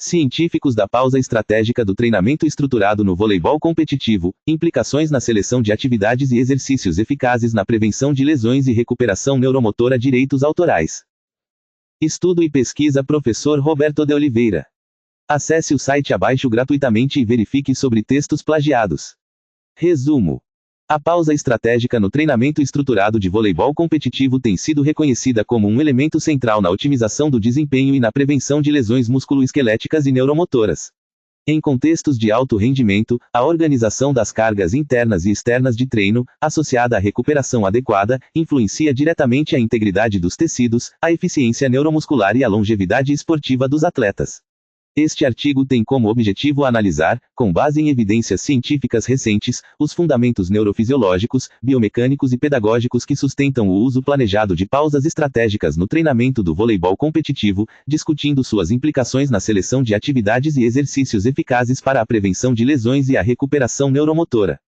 Científicos da pausa estratégica do treinamento estruturado no voleibol competitivo, implicações na seleção de atividades e exercícios eficazes na prevenção de lesões e recuperação neuromotora. Direitos autorais. Estudo e pesquisa Professor Roberto de Oliveira. Acesse o site abaixo gratuitamente e verifique sobre textos plagiados. Resumo. A pausa estratégica no treinamento estruturado de voleibol competitivo tem sido reconhecida como um elemento central na otimização do desempenho e na prevenção de lesões musculoesqueléticas e neuromotoras. Em contextos de alto rendimento, a organização das cargas internas e externas de treino, associada à recuperação adequada, influencia diretamente a integridade dos tecidos, a eficiência neuromuscular e a longevidade esportiva dos atletas. Este artigo tem como objetivo analisar, com base em evidências científicas recentes, os fundamentos neurofisiológicos, biomecânicos e pedagógicos que sustentam o uso planejado de pausas estratégicas no treinamento do voleibol competitivo, discutindo suas implicações na seleção de atividades e exercícios eficazes para a prevenção de lesões e a recuperação neuromotora.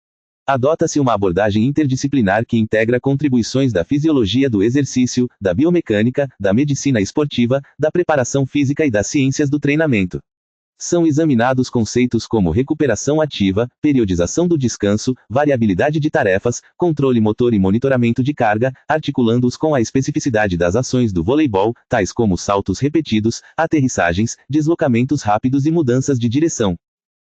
Adota-se uma abordagem interdisciplinar que integra contribuições da fisiologia do exercício, da biomecânica, da medicina esportiva, da preparação física e das ciências do treinamento. São examinados conceitos como recuperação ativa, periodização do descanso, variabilidade de tarefas, controle motor e monitoramento de carga, articulando-os com a especificidade das ações do voleibol, tais como saltos repetidos, aterrissagens, deslocamentos rápidos e mudanças de direção.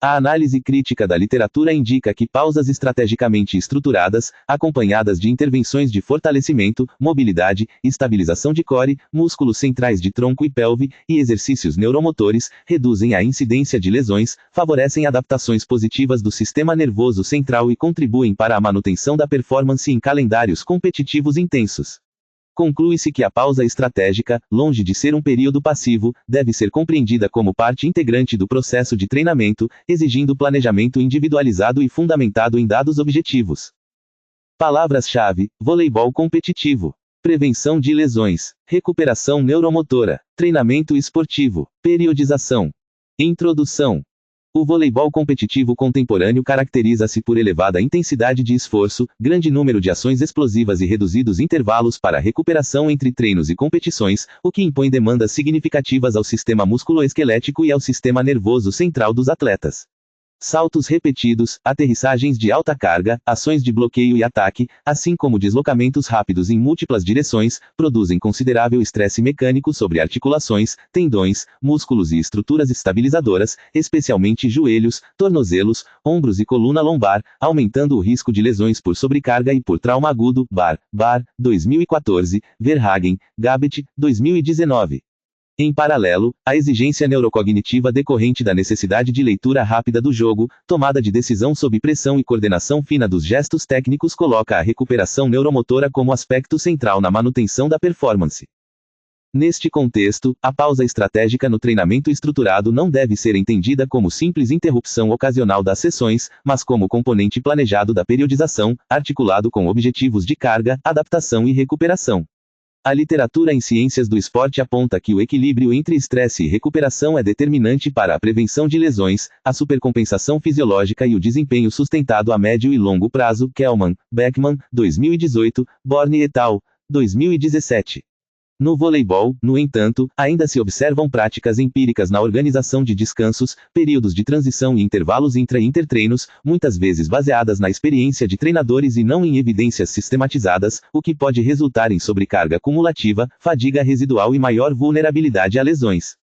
A análise crítica da literatura indica que pausas estrategicamente estruturadas, acompanhadas de intervenções de fortalecimento, mobilidade, estabilização de core, músculos centrais de tronco e pelve, e exercícios neuromotores, reduzem a incidência de lesões, favorecem adaptações positivas do sistema nervoso central e contribuem para a manutenção da performance em calendários competitivos intensos. Conclui-se que a pausa estratégica, longe de ser um período passivo, deve ser compreendida como parte integrante do processo de treinamento, exigindo planejamento individualizado e fundamentado em dados objetivos. Palavras-chave: voleibol competitivo, prevenção de lesões, recuperação neuromotora, treinamento esportivo, periodização. Introdução. O voleibol competitivo contemporâneo caracteriza-se por elevada intensidade de esforço, grande número de ações explosivas e reduzidos intervalos para recuperação entre treinos e competições, o que impõe demandas significativas ao sistema musculoesquelético e ao sistema nervoso central dos atletas. Saltos repetidos, aterrissagens de alta carga, ações de bloqueio e ataque, assim como deslocamentos rápidos em múltiplas direções, produzem considerável estresse mecânico sobre articulações, tendões, músculos e estruturas estabilizadoras, especialmente joelhos, tornozelos, ombros e coluna lombar, aumentando o risco de lesões por sobrecarga e por trauma agudo. Bar, 2014, Verhagen, Gabet, 2019. Em paralelo, a exigência neurocognitiva decorrente da necessidade de leitura rápida do jogo, tomada de decisão sob pressão e coordenação fina dos gestos técnicos coloca a recuperação neuromotora como aspecto central na manutenção da performance. Neste contexto, a pausa estratégica no treinamento estruturado não deve ser entendida como simples interrupção ocasional das sessões, mas como componente planejado da periodização, articulado com objetivos de carga, adaptação e recuperação. A literatura em ciências do esporte aponta que o equilíbrio entre estresse e recuperação é determinante para a prevenção de lesões, a supercompensação fisiológica e o desempenho sustentado a médio e longo prazo. Kellman, Beckman, 2018, Borne et al., 2017. No voleibol, no entanto, ainda se observam práticas empíricas na organização de descansos, períodos de transição e intervalos intra-intertreinos, muitas vezes baseadas na experiência de treinadores e não em evidências sistematizadas, o que pode resultar em sobrecarga cumulativa, fadiga residual e maior vulnerabilidade a lesões.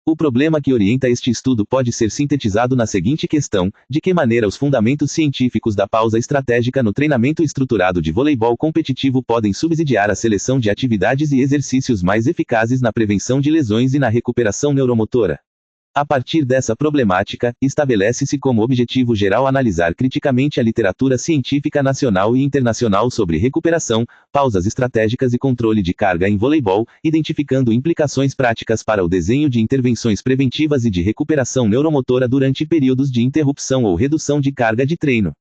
O problema que orienta este estudo pode ser sintetizado na seguinte questão: de que maneira os fundamentos científicos da pausa estratégica no treinamento estruturado de voleibol competitivo podem subsidiar a seleção de atividades e exercícios mais eficazes na prevenção de lesões e na recuperação neuromotora? A partir dessa problemática, estabelece-se como objetivo geral analisar criticamente a literatura científica nacional e internacional sobre recuperação, pausas estratégicas e controle de carga em voleibol, identificando implicações práticas para o desenho de intervenções preventivas e de recuperação neuromotora durante períodos de interrupção ou redução de carga de treino.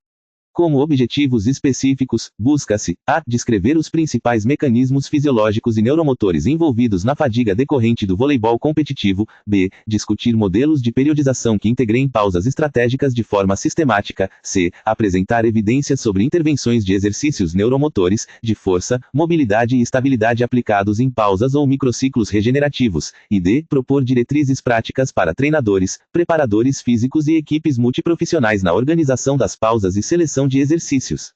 Como objetivos específicos, busca-se a. Descrever os principais mecanismos fisiológicos e neuromotores envolvidos na fadiga decorrente do voleibol competitivo, b. Discutir modelos de periodização que integrem pausas estratégicas de forma sistemática, c. Apresentar evidências sobre intervenções de exercícios neuromotores, de força, mobilidade e estabilidade aplicados em pausas ou microciclos regenerativos, e d. Propor diretrizes práticas para treinadores, preparadores físicos e equipes multiprofissionais na organização das pausas e seleção de exercícios.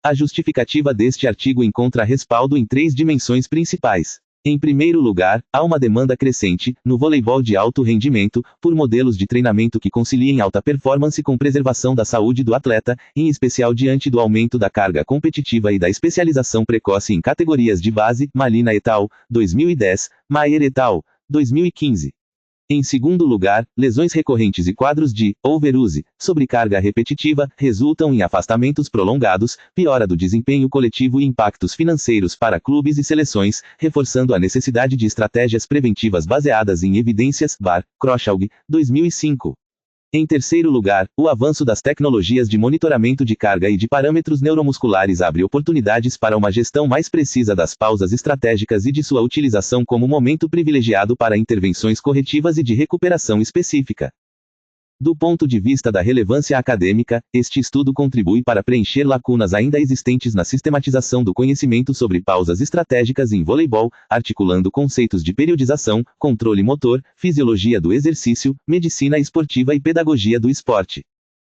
A justificativa deste artigo encontra respaldo em 3 dimensões principais. Em primeiro lugar, há uma demanda crescente, no voleibol de alto rendimento, por modelos de treinamento que conciliem alta performance com preservação da saúde do atleta, em especial diante do aumento da carga competitiva e da especialização precoce em categorias de base, Malina et al., 2010, Maier et al., 2015. Em segundo lugar, lesões recorrentes e quadros de overuse, sobrecarga repetitiva, resultam em afastamentos prolongados, piora do desempenho coletivo e impactos financeiros para clubes e seleções, reforçando a necessidade de estratégias preventivas baseadas em evidências, Bar, Kroschalg, 2005. Em terceiro lugar, o avanço das tecnologias de monitoramento de carga e de parâmetros neuromusculares abre oportunidades para uma gestão mais precisa das pausas estratégicas e de sua utilização como momento privilegiado para intervenções corretivas e de recuperação específica. Do ponto de vista da relevância acadêmica, este estudo contribui para preencher lacunas ainda existentes na sistematização do conhecimento sobre pausas estratégicas em voleibol, articulando conceitos de periodização, controle motor, fisiologia do exercício, medicina esportiva e pedagogia do esporte.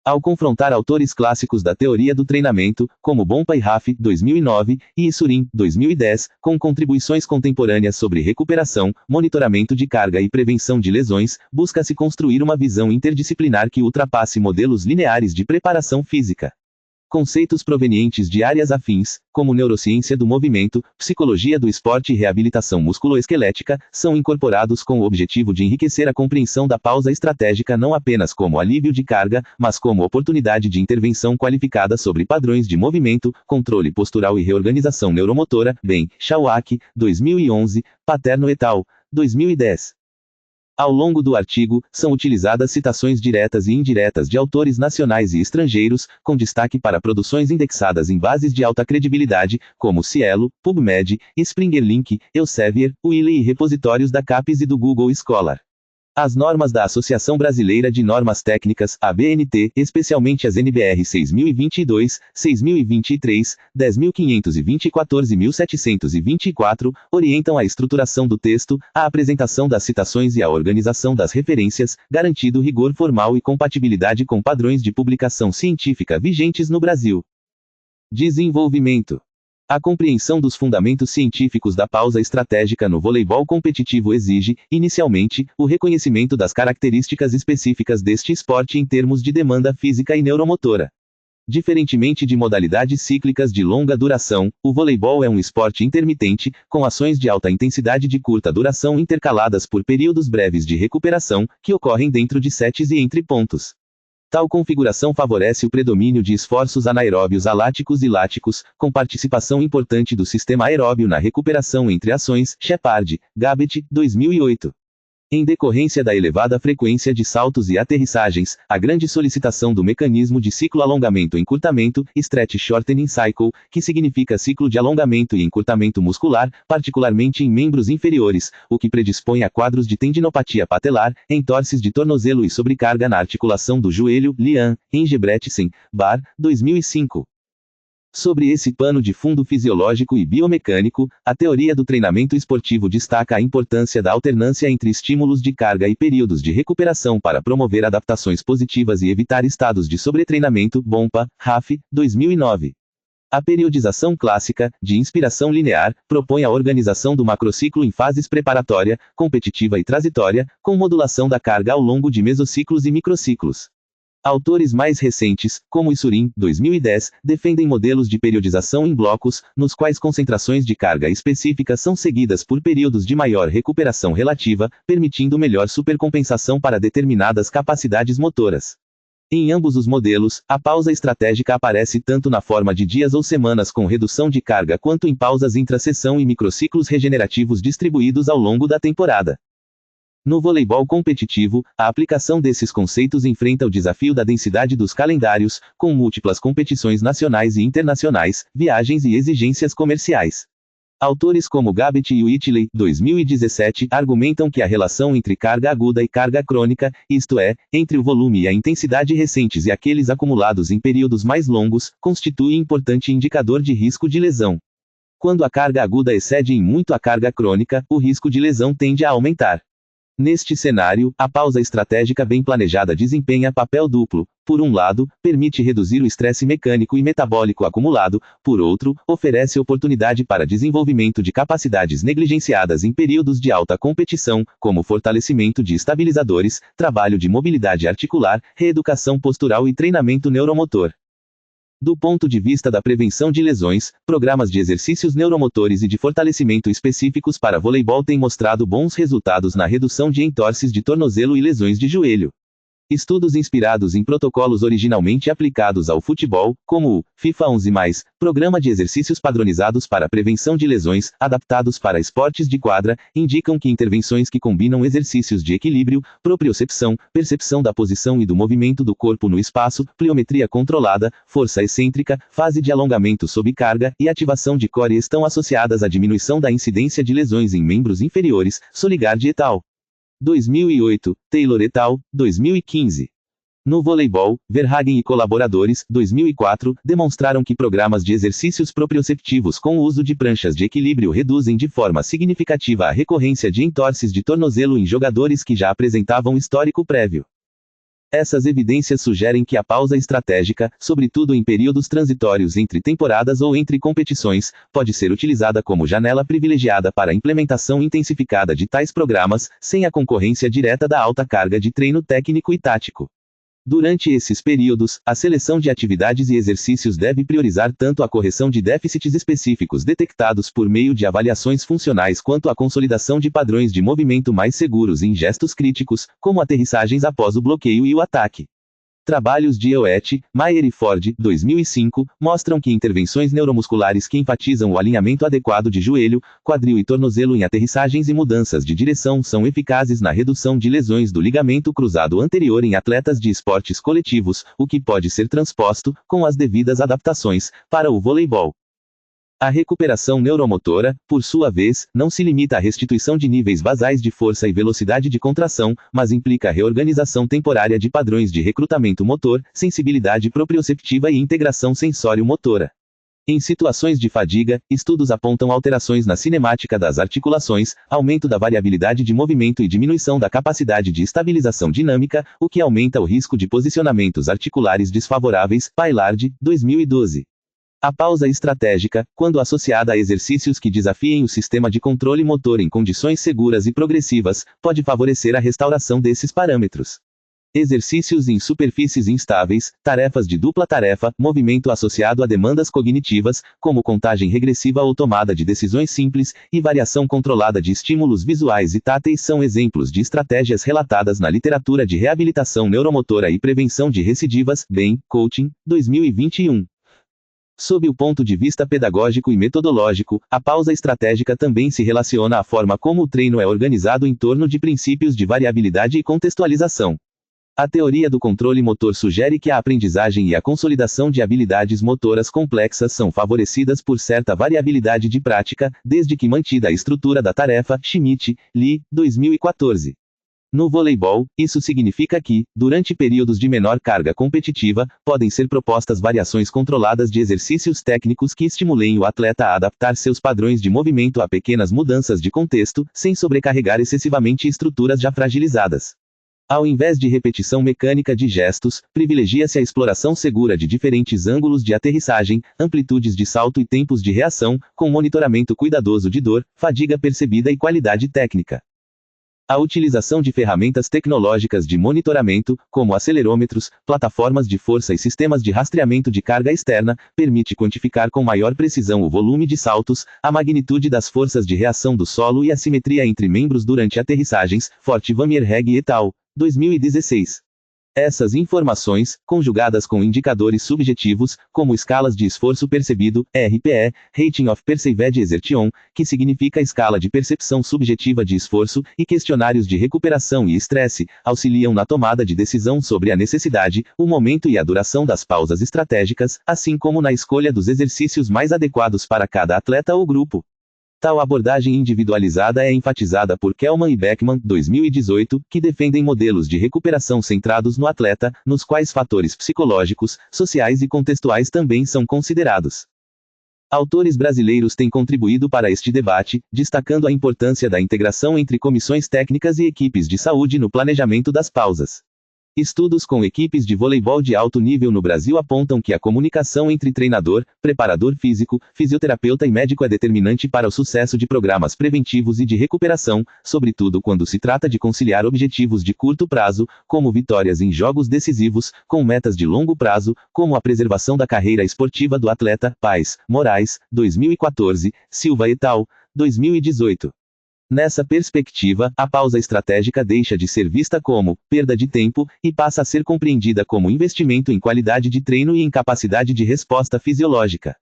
Ao confrontar autores clássicos da teoria do treinamento, como Bompa e Raff, 2009, e Issurin, 2010, com contribuições contemporâneas sobre recuperação, monitoramento de carga e prevenção de lesões, busca-se construir uma visão interdisciplinar que ultrapasse modelos lineares de preparação física. Conceitos provenientes de áreas afins, como neurociência do movimento, psicologia do esporte e reabilitação musculoesquelética, são incorporados com o objetivo de enriquecer a compreensão da pausa estratégica não apenas como alívio de carga, mas como oportunidade de intervenção qualificada sobre padrões de movimento, controle postural e reorganização neuromotora, bem, Shawak, 2011, Paterno et al., 2010. Ao longo do artigo, são utilizadas citações diretas e indiretas de autores nacionais e estrangeiros, com destaque para produções indexadas em bases de alta credibilidade, como Cielo, PubMed, Springer Link, Elsevier, Wiley e repositórios da CAPES e do Google Scholar. As normas da Associação Brasileira de Normas Técnicas, ABNT, especialmente as NBR 6022, 6023, 10520 e 14724, orientam a estruturação do texto, a apresentação das citações e a organização das referências, garantindo rigor formal e compatibilidade com padrões de publicação científica vigentes no Brasil. Desenvolvimento. A compreensão dos fundamentos científicos da pausa estratégica no voleibol competitivo exige, inicialmente, o reconhecimento das características específicas deste esporte em termos de demanda física e neuromotora. Diferentemente de modalidades cíclicas de longa duração, o voleibol é um esporte intermitente, com ações de alta intensidade de curta duração intercaladas por períodos breves de recuperação, que ocorrem dentro de sets e entre pontos. Tal configuração favorece o predomínio de esforços anaeróbios aláticos e láticos, com participação importante do sistema aeróbio na recuperação entre ações, Shepard, Gabbett, 2008. Em decorrência da elevada frequência de saltos e aterrissagens, a grande solicitação do mecanismo de ciclo-alongamento-encurtamento, Stretch Shortening Cycle, que significa ciclo de alongamento e encurtamento muscular, particularmente em membros inferiores, o que predispõe a quadros de tendinopatia patelar, entorses de tornozelo e sobrecarga na articulação do joelho, Lian, Engebretsen, Bar, 2005. Sobre esse pano de fundo fisiológico e biomecânico, a teoria do treinamento esportivo destaca a importância da alternância entre estímulos de carga e períodos de recuperação para promover adaptações positivas e evitar estados de sobretreinamento, Bompa, Raff, 2009. A periodização clássica, de inspiração linear, propõe a organização do macrociclo em fases preparatória, competitiva e transitória, com modulação da carga ao longo de mesociclos e microciclos. Autores mais recentes, como Issurin, 2010, defendem modelos de periodização em blocos, nos quais concentrações de carga específicas são seguidas por períodos de maior recuperação relativa, permitindo melhor supercompensação para determinadas capacidades motoras. Em ambos os modelos, a pausa estratégica aparece tanto na forma de dias ou semanas com redução de carga quanto em pausas intra-sessão e microciclos regenerativos distribuídos ao longo da temporada. No voleibol competitivo, a aplicação desses conceitos enfrenta o desafio da densidade dos calendários, com múltiplas competições nacionais e internacionais, viagens e exigências comerciais. Autores como Gabbett e Whitley, 2017, argumentam que a relação entre carga aguda e carga crônica, isto é, entre o volume e a intensidade recentes e aqueles acumulados em períodos mais longos, constitui importante indicador de risco de lesão. Quando a carga aguda excede em muito a carga crônica, o risco de lesão tende a aumentar. Neste cenário, a pausa estratégica bem planejada desempenha papel duplo. Por um lado, permite reduzir o estresse mecânico e metabólico acumulado, por outro, oferece oportunidade para desenvolvimento de capacidades negligenciadas em períodos de alta competição, como fortalecimento de estabilizadores, trabalho de mobilidade articular, reeducação postural e treinamento neuromotor. Do ponto de vista da prevenção de lesões, programas de exercícios neuromotores e de fortalecimento específicos para voleibol têm mostrado bons resultados na redução de entorses de tornozelo e lesões de joelho. Estudos inspirados em protocolos originalmente aplicados ao futebol, como o FIFA 11+, programa de exercícios padronizados para prevenção de lesões, adaptados para esportes de quadra, indicam que intervenções que combinam exercícios de equilíbrio, propriocepção, percepção da posição e do movimento do corpo no espaço, pliometria controlada, força excêntrica, fase de alongamento sob carga e ativação de core estão associadas à diminuição da incidência de lesões em membros inferiores. Soligard et al. 2008, Taylor et al., 2015. No voleibol, Verhagen e colaboradores, 2004, demonstraram que programas de exercícios proprioceptivos com o uso de pranchas de equilíbrio reduzem de forma significativa a recorrência de entorses de tornozelo em jogadores que já apresentavam histórico prévio. Essas evidências sugerem que a pausa estratégica, sobretudo em períodos transitórios entre temporadas ou entre competições, pode ser utilizada como janela privilegiada para a implementação intensificada de tais programas, sem a concorrência direta da alta carga de treino técnico e tático. Durante esses períodos, a seleção de atividades e exercícios deve priorizar tanto a correção de déficits específicos detectados por meio de avaliações funcionais quanto a consolidação de padrões de movimento mais seguros em gestos críticos, como aterrissagens após o bloqueio e o ataque. Trabalhos de Eoet, Mayer e Ford, 2005, mostram que intervenções neuromusculares que enfatizam o alinhamento adequado de joelho, quadril e tornozelo em aterrissagens e mudanças de direção são eficazes na redução de lesões do ligamento cruzado anterior em atletas de esportes coletivos, o que pode ser transposto, com as devidas adaptações, para o voleibol. A recuperação neuromotora, por sua vez, não se limita à restituição de níveis basais de força e velocidade de contração, mas implica a reorganização temporária de padrões de recrutamento motor, sensibilidade proprioceptiva e integração sensório-motora. Em situações de fadiga, estudos apontam alterações na cinemática das articulações, aumento da variabilidade de movimento e diminuição da capacidade de estabilização dinâmica, o que aumenta o risco de posicionamentos articulares desfavoráveis. Paillard, 2012. A pausa estratégica, quando associada a exercícios que desafiem o sistema de controle motor em condições seguras e progressivas, pode favorecer a restauração desses parâmetros. Exercícios em superfícies instáveis, tarefas de dupla tarefa, movimento associado a demandas cognitivas, como contagem regressiva ou tomada de decisões simples, e variação controlada de estímulos visuais e táteis são exemplos de estratégias relatadas na literatura de reabilitação neuromotora e prevenção de recidivas. Bain, Coaching, 2021. Sob o ponto de vista pedagógico e metodológico, a pausa estratégica também se relaciona à forma como o treino é organizado em torno de princípios de variabilidade e contextualização. A teoria do controle motor sugere que a aprendizagem e a consolidação de habilidades motoras complexas são favorecidas por certa variabilidade de prática, desde que mantida a estrutura da tarefa. Schmidt, Lee, 2014. No voleibol, isso significa que, durante períodos de menor carga competitiva, podem ser propostas variações controladas de exercícios técnicos que estimulem o atleta a adaptar seus padrões de movimento a pequenas mudanças de contexto, sem sobrecarregar excessivamente estruturas já fragilizadas. Ao invés de repetição mecânica de gestos, privilegia-se a exploração segura de diferentes ângulos de aterrissagem, amplitudes de salto e tempos de reação, com monitoramento cuidadoso de dor, fadiga percebida e qualidade técnica. A utilização de ferramentas tecnológicas de monitoramento, como acelerômetros, plataformas de força e sistemas de rastreamento de carga externa, permite quantificar com maior precisão o volume de saltos, a magnitude das forças de reação do solo e a simetria entre membros durante aterrissagens. Forte, Vanmierheg et al., 2016. Essas informações, conjugadas com indicadores subjetivos, como escalas de esforço percebido, RPE, Rating of Perceived Exertion, que significa escala de percepção subjetiva de esforço, e questionários de recuperação e estresse, auxiliam na tomada de decisão sobre a necessidade, o momento e a duração das pausas estratégicas, assim como na escolha dos exercícios mais adequados para cada atleta ou grupo. Tal abordagem individualizada é enfatizada por Kellman e Beckman, 2018, que defendem modelos de recuperação centrados no atleta, nos quais fatores psicológicos, sociais e contextuais também são considerados. Autores brasileiros têm contribuído para este debate, destacando a importância da integração entre comissões técnicas e equipes de saúde no planejamento das pausas. Estudos com equipes de voleibol de alto nível no Brasil apontam que a comunicação entre treinador, preparador físico, fisioterapeuta e médico é determinante para o sucesso de programas preventivos e de recuperação, sobretudo quando se trata de conciliar objetivos de curto prazo, como vitórias em jogos decisivos, com metas de longo prazo, como a preservação da carreira esportiva do atleta. Paes, Moraes, 2014, Silva et al., 2018. Nessa perspectiva, a pausa estratégica deixa de ser vista como perda de tempo e passa a ser compreendida como investimento em qualidade de treino e em capacidade de resposta fisiológica.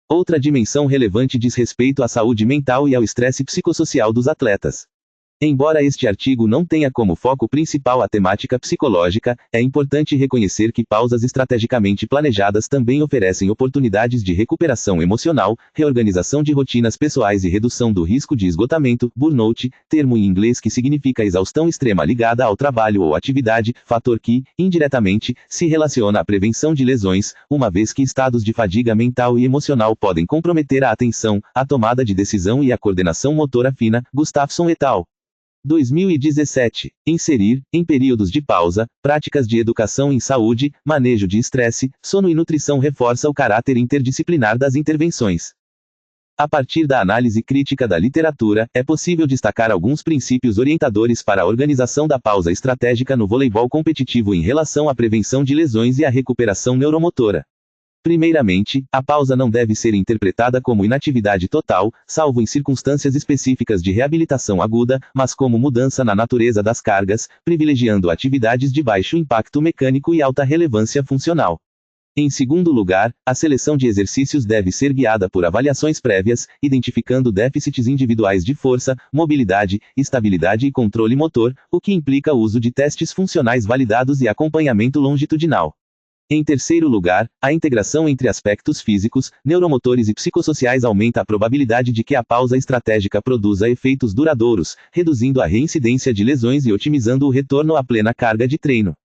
Outra dimensão relevante diz respeito à saúde mental e ao estresse psicossocial dos atletas. Embora este artigo não tenha como foco principal a temática psicológica, é importante reconhecer que pausas estrategicamente planejadas também oferecem oportunidades de recuperação emocional, reorganização de rotinas pessoais e redução do risco de esgotamento, burnout, termo em inglês que significa exaustão extrema ligada ao trabalho ou atividade, fator que, indiretamente, se relaciona à prevenção de lesões, uma vez que estados de fadiga mental e emocional podem comprometer a atenção, a tomada de decisão e a coordenação motora fina. Gustafsson et al. 2017. Inserir, em períodos de pausa, práticas de educação em saúde, manejo de estresse, sono e nutrição reforça o caráter interdisciplinar das intervenções. A partir da análise crítica da literatura, é possível destacar alguns princípios orientadores para a organização da pausa estratégica no voleibol competitivo em relação à prevenção de lesões e à recuperação neuromotora. Primeiramente, a pausa não deve ser interpretada como inatividade total, salvo em circunstâncias específicas de reabilitação aguda, mas como mudança na natureza das cargas, privilegiando atividades de baixo impacto mecânico e alta relevância funcional. Em segundo lugar, a seleção de exercícios deve ser guiada por avaliações prévias, identificando déficits individuais de força, mobilidade, estabilidade e controle motor, o que implica o uso de testes funcionais validados e acompanhamento longitudinal. Em terceiro lugar, a integração entre aspectos físicos, neuromotores e psicossociais aumenta a probabilidade de que a pausa estratégica produza efeitos duradouros, reduzindo a reincidência de lesões e otimizando o retorno à plena carga de treino.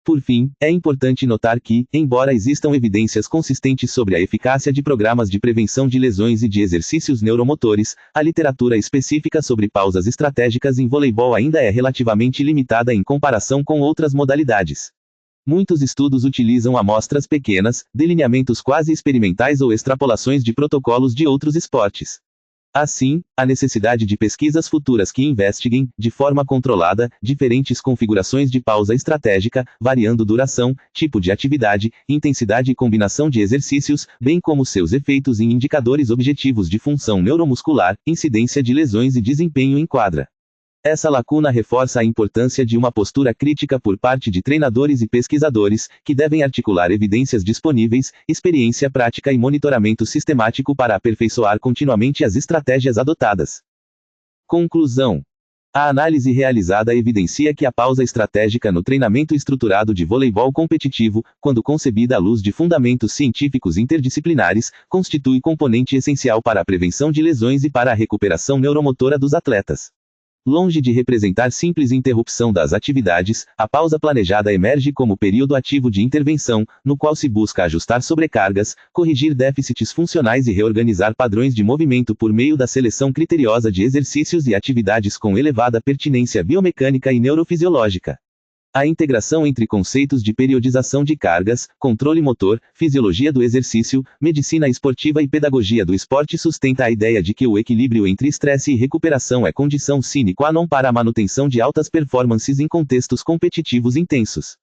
Por fim, é importante notar que, embora existam evidências consistentes sobre a eficácia de programas de prevenção de lesões e de exercícios neuromotores, a literatura específica sobre pausas estratégicas em voleibol ainda é relativamente limitada em comparação com outras modalidades. Muitos estudos utilizam amostras pequenas, delineamentos quase experimentais ou extrapolações de protocolos de outros esportes. Assim, a necessidade de pesquisas futuras que investiguem, de forma controlada, diferentes configurações de pausa estratégica, variando duração, tipo de atividade, intensidade e combinação de exercícios, bem como seus efeitos em indicadores objetivos de função neuromuscular, incidência de lesões e desempenho em quadra. Essa lacuna reforça a importância de uma postura crítica por parte de treinadores e pesquisadores, que devem articular evidências disponíveis, experiência prática e monitoramento sistemático para aperfeiçoar continuamente as estratégias adotadas. Conclusão. A análise realizada evidencia que a pausa estratégica no treinamento estruturado de voleibol competitivo, quando concebida à luz de fundamentos científicos interdisciplinares, constitui componente essencial para a prevenção de lesões e para a recuperação neuromotora dos atletas. Longe de representar simples interrupção das atividades, a pausa planejada emerge como período ativo de intervenção, no qual se busca ajustar sobrecargas, corrigir déficits funcionais e reorganizar padrões de movimento por meio da seleção criteriosa de exercícios e atividades com elevada pertinência biomecânica e neurofisiológica. A integração entre conceitos de periodização de cargas, controle motor, fisiologia do exercício, medicina esportiva e pedagogia do esporte sustenta a ideia de que o equilíbrio entre estresse e recuperação é condição sine qua non para a manutenção de altas performances em contextos competitivos intensos.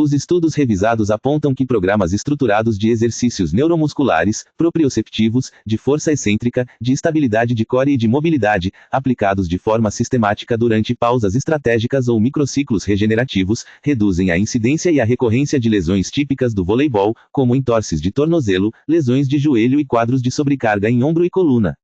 Os estudos revisados apontam que programas estruturados de exercícios neuromusculares, proprioceptivos, de força excêntrica, de estabilidade de core e de mobilidade, aplicados de forma sistemática durante pausas estratégicas ou microciclos regenerativos, reduzem a incidência e a recorrência de lesões típicas do voleibol, como entorses de tornozelo, lesões de joelho e quadros de sobrecarga em ombro e coluna.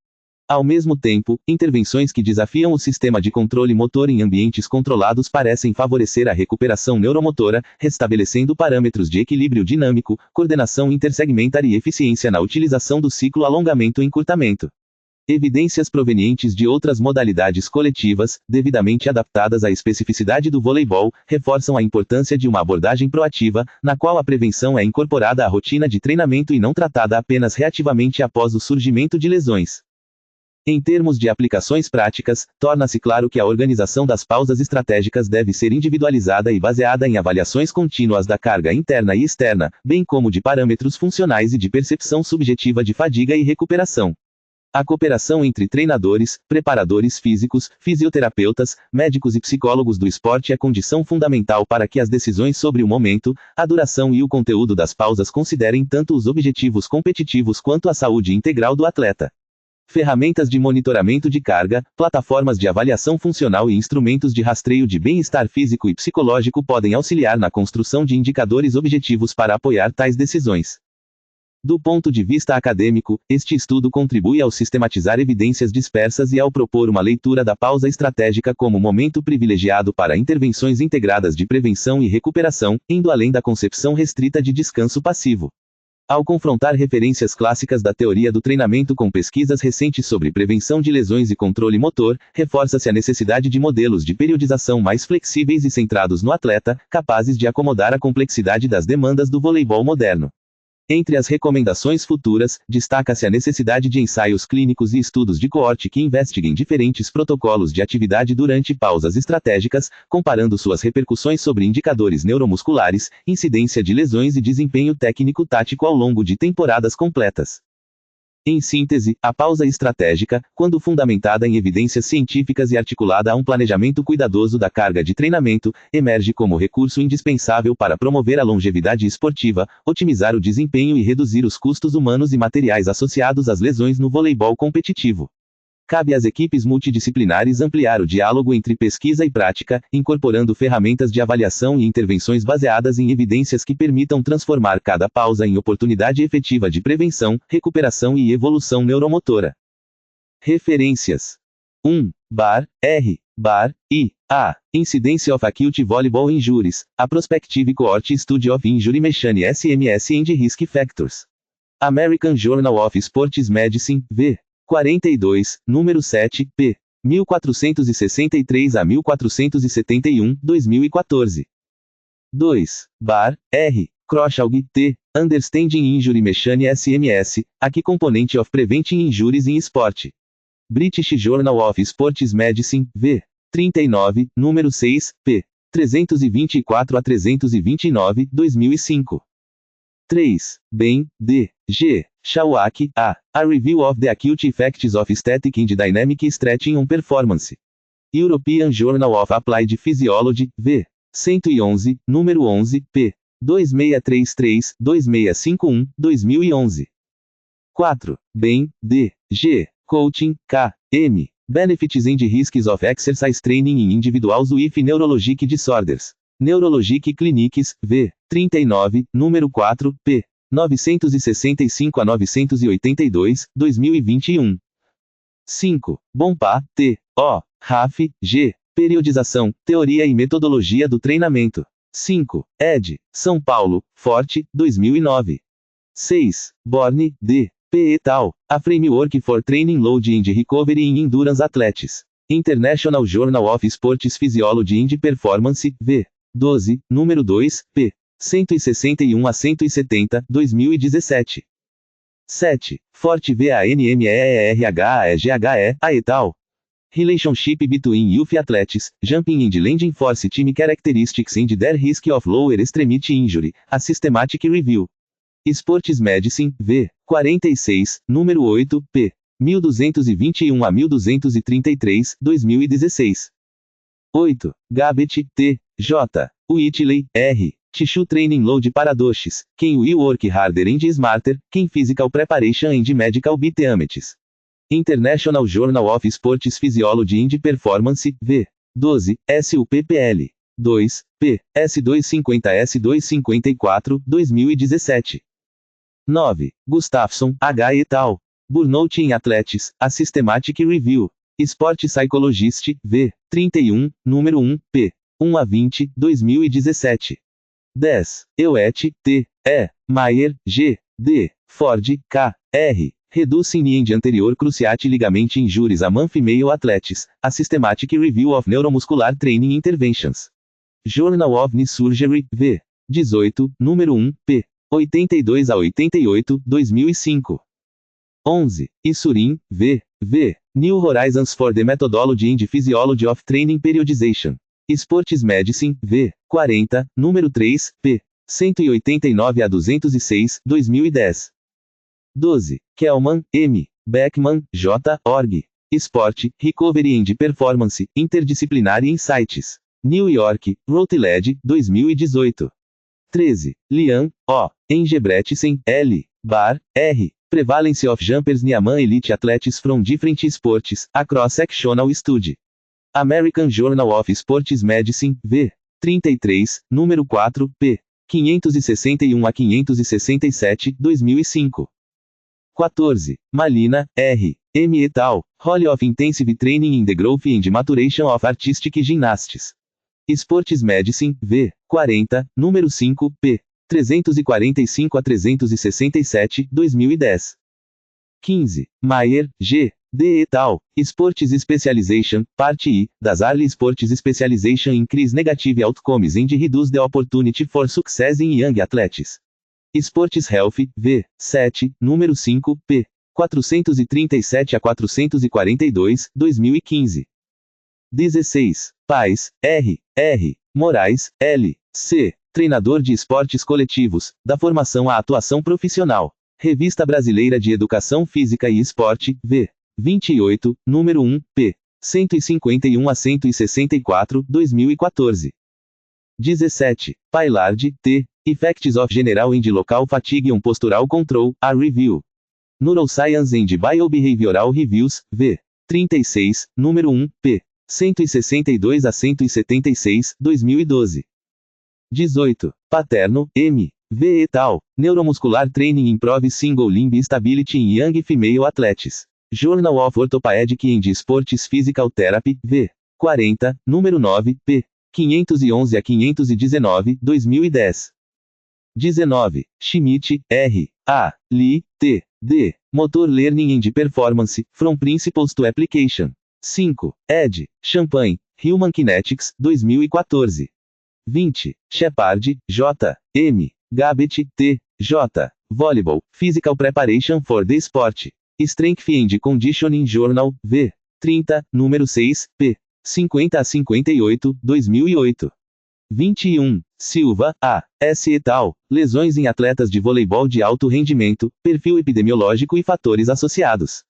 Ao mesmo tempo, intervenções que desafiam o sistema de controle motor em ambientes controlados parecem favorecer a recuperação neuromotora, restabelecendo parâmetros de equilíbrio dinâmico, coordenação intersegmentar e eficiência na utilização do ciclo alongamento-encurtamento. Evidências provenientes de outras modalidades coletivas, devidamente adaptadas à especificidade do voleibol, reforçam a importância de uma abordagem proativa, na qual a prevenção é incorporada à rotina de treinamento e não tratada apenas reativamente após o surgimento de lesões. Em termos de aplicações práticas, torna-se claro que a organização das pausas estratégicas deve ser individualizada e baseada em avaliações contínuas da carga interna e externa, bem como de parâmetros funcionais e de percepção subjetiva de fadiga e recuperação. A cooperação entre treinadores, preparadores físicos, fisioterapeutas, médicos e psicólogos do esporte é condição fundamental para que as decisões sobre o momento, a duração e o conteúdo das pausas considerem tanto os objetivos competitivos quanto a saúde integral do atleta. Ferramentas de monitoramento de carga, plataformas de avaliação funcional e instrumentos de rastreio de bem-estar físico e psicológico podem auxiliar na construção de indicadores objetivos para apoiar tais decisões. Do ponto de vista acadêmico, este estudo contribui ao sistematizar evidências dispersas e ao propor uma leitura da pausa estratégica como momento privilegiado para intervenções integradas de prevenção e recuperação, indo além da concepção restrita de descanso passivo. Ao confrontar referências clássicas da teoria do treinamento com pesquisas recentes sobre prevenção de lesões e controle motor, reforça-se a necessidade de modelos de periodização mais flexíveis e centrados no atleta, capazes de acomodar a complexidade das demandas do voleibol moderno. Entre as recomendações futuras, destaca-se a necessidade de ensaios clínicos e estudos de coorte que investiguem diferentes protocolos de atividade durante pausas estratégicas, comparando suas repercussões sobre indicadores neuromusculares, incidência de lesões e desempenho técnico-tático ao longo de temporadas completas. Em síntese, a pausa estratégica, quando fundamentada em evidências científicas e articulada a um planejamento cuidadoso da carga de treinamento, emerge como recurso indispensável para promover a longevidade esportiva, otimizar o desempenho e reduzir os custos humanos e materiais associados às lesões no voleibol competitivo. Cabe às equipes multidisciplinares ampliar o diálogo entre pesquisa e prática, incorporando ferramentas de avaliação e intervenções baseadas em evidências que permitam transformar cada pausa em oportunidade efetiva de prevenção, recuperação e evolução neuromotora. Referências: 1. Barr, R. Barr, I. A. Incidence of Acute Volleyball Injuries, A Prospective Cohort Study of Injury Mechanics SMS and Risk Factors. American Journal of Sports Medicine, v. 42, número 7, p. 1463 a 1471, 2014. 2. Barr, R. Kroschalg, T. Understanding Injury Mechanics SMS, A Key Component of Preventing Injuries in Sport. British Journal of Sports Medicine, v. 39, número 6, p. 324 a 329, 2005. 3. Ben, D. G. Shawak, A Review of the Acute Effects of Static and Dynamic Stretching on Performance. European Journal of Applied Physiology, v. 111, número 11, p. 2633, 2651, 2011. 4. Ben, D. G. Coaching, K. M. Benefits and Risks of Exercise Training in Individuals with Neurologic Disorders. Neurologic Clinics, v. 39, número 4, p. 965 a 982, 2021. 5. Bompá, T. O. Raf, G. Periodização, Teoria e Metodologia do Treinamento. 5. Ed. São Paulo, Forte, 2009. 6. Borne, D. P. et al. A Framework for Training Load and Recovery in Endurance Athletes. International Journal of Sports Physiology and Performance, v. 12, número 2, p. 161 a 170, 2017. 7. Forte VANMEERHAEGHE, A et al. Relationship between Youth Athletes, Jumping and Landing Force Team Characteristics and their Risk of Lower Extremity Injury, A Systematic Review. Sports Medicine, v. 46, número 8, p. 1221 a 1233, 2016. 8. Gabbett, T. J. Whitley, R. Tissue Training Load Paradoxes, Can We Work Harder and Smarter, Can Physical Preparation and Medical Beat. International Journal of Sports Physiology and Performance, v. 12, SUPPL. 2, p. S250 S254, 2017. 9. Gustafsson, H. et al. Burnout in Athletics, A Systematic Review. Sport Psychologist, v. 31, número 1, p. 1 a 20, 2017. 10. Ewet, T. E. Mayer, G. D. Ford, K. R. Reducing and Anterior Cruciate Ligament Injuries Among Female Athletes, A Systematic Review of Neuromuscular Training Interventions. Journal of Knee Surgery, v. 18, número 1, p. 82 a 88, 2005. 11. Isurin, v. V. New Horizons for the Methodology and Physiology of Training Periodization. Sports Medicine, v. 40, número 3, p. 189 a 206, 2010. 12. Kellman, M. Beckman, J. Org. Sport, Recovery and Performance, Interdisciplinary Insights. New York, Routledge, 2018. 13. Lian, O. Engebretsen, L. Bar, R. Prevalence of Jumpers Niaman Elite Athletes from Different Sports, a Cross-Sectional Study. American Journal of Sports Medicine, v. 33, número 4, p. 561 a 567, 2005. 14. Malina, R. M. et al. Role of Intensive Training in the Growth and Maturation of Artistic Gymnastics. Sports Medicine, v. 40, número 5, p. 345 a 367, 2010. 15. Mayer, G. D. et al. Sports Specialization, Parte I, das Early Sports Specialization Increase Negative Outcomes and Reduce the Opportunity for Success in Young Athletes. Sports Health, v. 7, número 5, p. 437 a 442, 2015. 16. Paz, R. R. Moraes, L. C. Treinador de esportes coletivos, da formação à atuação profissional. Revista Brasileira de Educação Física e Esporte, v. 28, número 1, p. 151 a 164, 2014. 17. Paillard, T. Effects of General and Local Fatigue on Postural Control, a Review. Neuroscience and Biobehavioral Reviews, v. 36, número 1, p. 162 a 176, 2012. 18. Paterno, M. V. et al. Neuromuscular Training Improves Single Limb Stability in Young Female Athletes. Journal of Orthopedic and Sports Physical Therapy, v. 40, número 9, p. 511 a 519, 2010. 19. Schmidt, R. A. Lee, T. D. Motor Learning and Performance, From Principles to Application. 5. Ed. Champagne, Human Kinetics, 2014. 20. Shepard, J. M. Gabbett, T. J. Volleyball, Physical Preparation for the Sport. Strength and Conditioning Journal, v. 30, número 6, p. 50 a 58, 2008. 21. Silva, A. S. et al. Lesões em atletas de voleibol de alto rendimento, perfil epidemiológico e fatores associados.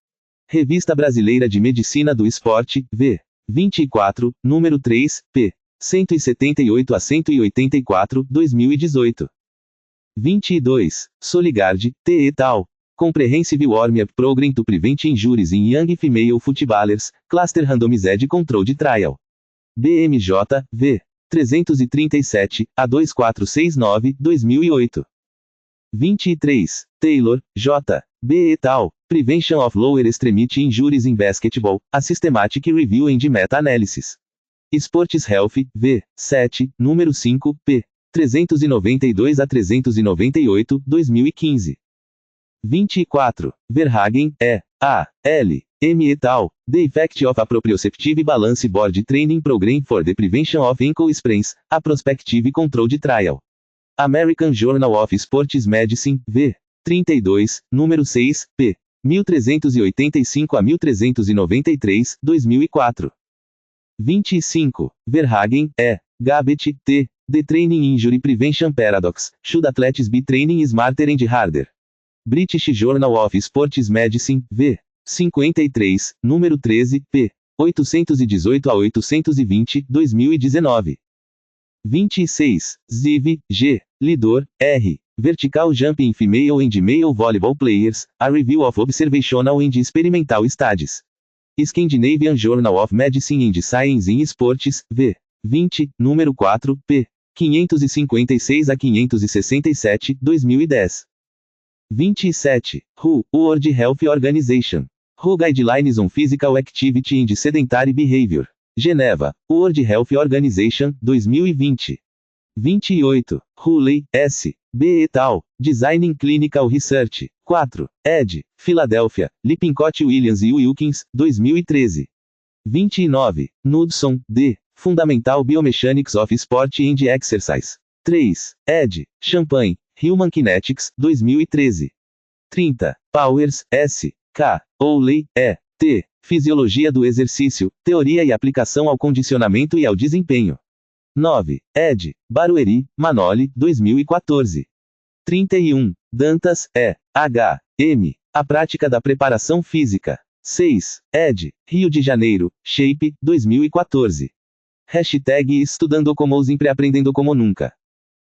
Revista Brasileira de Medicina do Esporte, v. 24, número 3, p. 178 a 184, 2018. 22. Soligard, T. et al. Comprehensive Warm-Up Program to Prevent Injuries in Young Female Footballers, Cluster Randomized Controlled Trial. BMJ, v. 337, a 2469, 2008. 23. Taylor, J. B. et al. Prevention of Lower Extremity Injuries in Basketball, A Systematic Review and Meta-Analysis. Sports Health, v. 7, número 5, p. 392 a 398, 2015. 24. Verhagen, E. A. L. M. et al. The Effect of a Proprioceptive Balance Board Training Program for the Prevention of Ankle Sprains, a Prospective Controlled Trial. American Journal of Sports Medicine, v. 32, número 6, p. 1385 a 1393, 2004. 25. Verhagen, E. Gabbett, T. The Training Injury Prevention Paradox, Should Athletes Be Training Smarter and Harder? British Journal of Sports Medicine, v. 53, número 13, p. 818 a 820, 2019. 26. Ziv, G. Lidor, R. Vertical Jumping Female and Male Volleyball Players, A Review of Observational and Experimental Studies. Scandinavian Journal of Medicine and Science in Sports, V. 20, número 4, p. 556 a 567, 2010. 27. WHO, World Health Organization. WHO Guidelines on Physical Activity and Sedentary Behavior. Geneva, World Health Organization, 2020. 28. Hooley, S. B. et al. Designing Clinical Research. 4. ed. Philadelphia, Lippincott Williams e Wilkins, 2013. 29. Knudson, D. Fundamental Biomechanics of Sport and Exercise. 3. ed. Champagne, Human Kinetics, 2013. 30. Powers, S. K. Owley, E. T. Fisiologia do Exercício, Teoria e Aplicação ao Condicionamento e ao Desempenho. 9. ed. Barueri, Manoli, 2014. 31. Dantas, E. H. M. A Prática da Preparação Física. 6. ed. Rio de Janeiro, Shape, 2014. Hashtag Estudando como ou Sempre Aprendendo como Nunca.